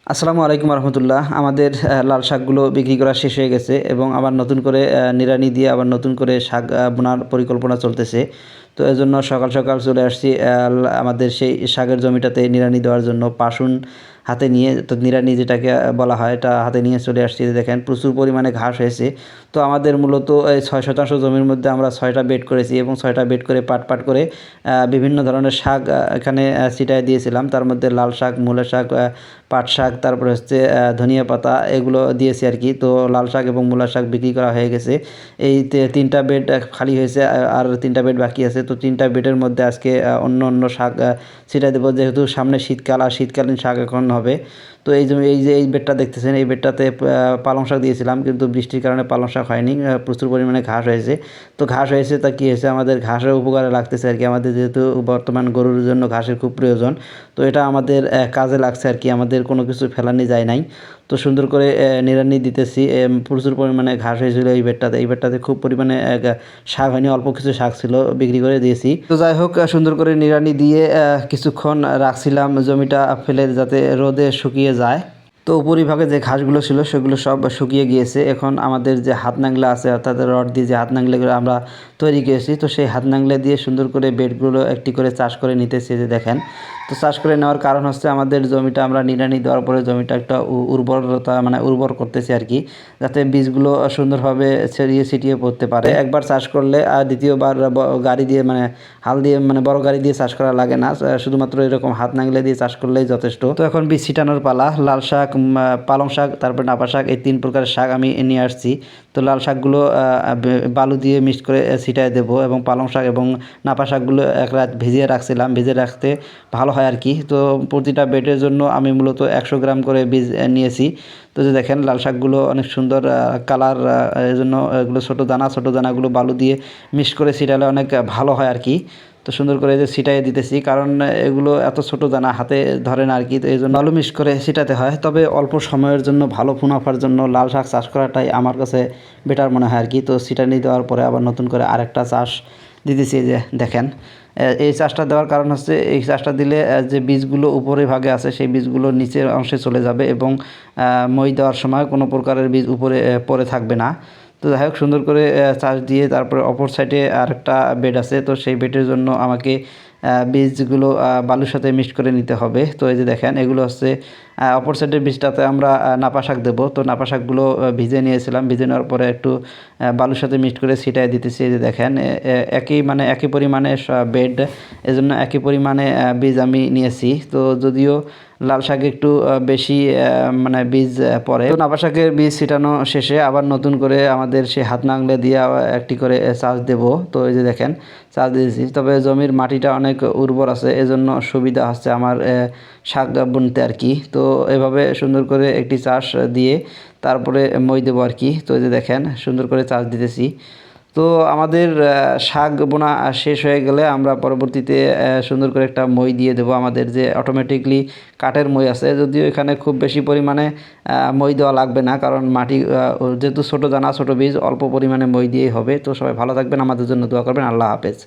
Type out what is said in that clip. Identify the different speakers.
Speaker 1: আসসালামু আলাইকুম রহমতুল্লাহ। আমাদের লাল শাকগুলো বিক্রি করা শেষ হয়ে গেছে এবং আবার নতুন করে নিড়ানি দিয়ে আবার নতুন করে শাক বোনার পরিকল্পনা চলতেছে। তো এজন্য সকাল সকাল চলে আসছি আমাদের সেই শাকের জমিটাতে নিড়ানি দেওয়ার জন্য পাশুন হাতে নিয়ে, তো নিড়ানি যেটাকে বলা হয় এটা হাতে নিয়ে চলে আসছি। দেখেন প্রচুর পরিমাণে ঘাস হয়েছে। তো আমাদের মূলত এই 6 শতাংশ জমির মধ্যে আমরা 6টা বেড করেছি এবং 6টা বেড করে পাট পাট করে বিভিন্ন ধরনের শাক এখানে ছিটায় দিয়েছিলাম। তার মধ্যে লাল শাক, মূলা শাক, পাট শাক, তারপরে হচ্ছে ধনিয়া পাতা, এগুলো দিয়েছি আর কি। তো লাল শাক এবং মূলা শাক বিক্রি করা হয়ে গেছে। এই 3টা বেড খালি হয়েছে, আর 3টা বেড বাকি আছে। তো 3টা বেডের মধ্যে আজকে অন্য অন্য শাক ছিটাই দেবো, যেহেতু সামনে শীতকাল আর শীতকালীন শাক এখন হবে। তো এই বেডটা দেখতেছেন, এই বেডটাতে পালং শাক দিয়েছিলাম, কিন্তু বৃষ্টির কারণে পালং শাক হয়নি। প্রচুর পরিমাণে ঘাস হয়েছে। তো ঘাস হয়েছে তা কী হয়েছে, আমাদের ঘাসের উপকারে লাগতেছে আর কি। আমাদের যেহেতু বর্তমান গরুর জন্য ঘাসের খুব প্রয়োজন, তো এটা আমাদের কাজে লাগছে আর কি। আমাদের কোনো কিছু ফেলানি যায় নাই। তো সুন্দর করে নিড়ানি দিতেছি। প্রচুর পরিমাণে ঘাস হয়েছিল এই বেডটাতে। এই বেডটাতে খুব পরিমাণে শাক হয়নি, অল্প কিছু শাক ছিল, বিক্রি করে দিয়েছি। তো যাই হোক, সুন্দর করে নিড়ানি দিয়ে কিছুক্ষণ রাখছিলাম জমিটা ফেলে, যাতে রোদে শুকিয়ে যায়। তো উপরিভাগে যে ঘাসগুলো ছিল সেগুলো সব শুকিয়ে গিয়েছে। এখন আমাদের যে হাত নাংলা আছে, অর্থাৎ রড দিয়ে যে হাত নাংলাগুলো আমরা তৈরি করেছি, তো সেই হাত নাংলা দিয়ে সুন্দর করে বেডগুলো একটি করে চাষ করে নিতেছি, যে দেখেন। তো চাষ করে নেওয়ার কারণ হচ্ছে, আমাদের জমিটা আমরা নিড়ানি দেওয়ার পরে জমিটা একটা উর্বরতা উর্বর করতেছি আর কি, যাতে বীজগুলো সুন্দরভাবে ছড়িয়ে ছিটিয়ে পড়তে পারে। একবার চাষ করলে আর দ্বিতীয়বার গাড়ি দিয়ে হাল দিয়ে বড় গাড়ি দিয়ে চাষ করা লাগে না। শুধুমাত্র এরকম হাত নাংলে দিয়ে চাষ করলেই যথেষ্ট। তো এখন বীজ ছিটানোর পালা। লাল শাক, পালং শাক, তারপর নাপা শাক, এই 3 প্রকারের শাক আমি নিয়ে আসছি। তো লাল শাকগুলো বালু দিয়ে মিক্স করে ছিটায় দেবো, এবং পালং শাক এবং নাপা শাকগুলো এক রাত ভিজিয়ে রাখছিলাম। ভিজিয়ে রাখতে ভালো হয় আর কি। তো প্রতিটা বেডের জন্য আমি মূলত 100 গ্রাম করে বীজ নিয়েছি। তো যে দেখেন, লাল শাকগুলো অনেক সুন্দর কালার, এই জন্য এগুলো ছোটো দানাগুলো বালু দিয়ে মিক্স করে ছিটালে অনেক ভালো হয় আর কি। তো সুন্দর করে যে ছিটাই দিতেছি, কারণ এগুলো এত ছোট দানা হাতে ধরে না আর কি। তো এই জন্য বালু মিক্স করে ছিটাতে হয়। তবে অল্প সময়ের জন্য ভালো মুনাফার জন্য লাল শাক চাষ করাটাই আমার কাছে বেটার মনে হয় আর কি। তো ছিটানি দেওয়ার পরে আবার নতুন করে আরেকটা চাষ দিতেছি, যে দেখেন। এই চাষটা দেওয়ার কারণ হচ্ছে, এই চাষটা দিলে যে বীজগুলো উপরে ভাগে আছে সেই বীজগুলো নিচের অংশে চলে যাবে, এবং মই দেওয়ার সময় কোনো প্রকারের বীজ উপরে পড়ে থাকবে না। তো যাই হোক, সুন্দর করে চাষ দিয়ে তারপরে অপর সাইডে আরেকটা বেড আছে। তো সেই বেডের জন্য আমাকে বীজগুলো বালুর সাথে মিক্স করে নিতে হবে। তো এই যে দেখেন, এগুলো হচ্ছে অপর সাইডের বীজটাতে আমরা নাপা শাক দেবো। তো নাপা শাকগুলো ভিজে নিয়েছিলাম, ভিজে নেওয়ার পরে একটু বালুর সাথে মিক্স করে ছিটাই দিতেছি। এই যে দেখেন, একই পরিমাণে বেড, এজন্য একই পরিমাণে বীজ আমি নিয়েছি। তো যদিও লাল শাকে একটু বেশি বীজ পড়ে। তো নাপা শাকের বীজ ছিটানো শেষে আবার নতুন করে আমাদের সেই হাত নাংলে দিয়ে একটি করে চাষ দেব। তো এই যে দেখেন, চাষ দিয়েছি। তবে জমির মাটিটা অনেক উর্বর আছে, এজন্য সুবিধা হচ্ছে আমার শাক বুনতে আর কি। তো এভাবে সুন্দর করে একটি চাষ দিয়ে তারপরে মই দেবো আর কি। তো এই যে দেখেন, সুন্দর করে চাষ দিতেছি। তো আমাদের শাক বোনা শেষ হয়ে গেলে আমরা পরবর্তীতে সুন্দর করে একটা মই দিয়ে দেবো, আমাদের যে অটোমেটিকলি কাঠের মই আছে। যদিও এখানে খুব বেশি পরিমাণে মই দেওয়া লাগবে না, কারণ মাটি যেহেতু ছোটো দানা, ছোটো বীজ, অল্প পরিমাণে মই দিয়েই হবে। তো সবাই ভালো থাকবেন, আমাদের জন্য দোয়া করবেন। আল্লাহ হাফেজ।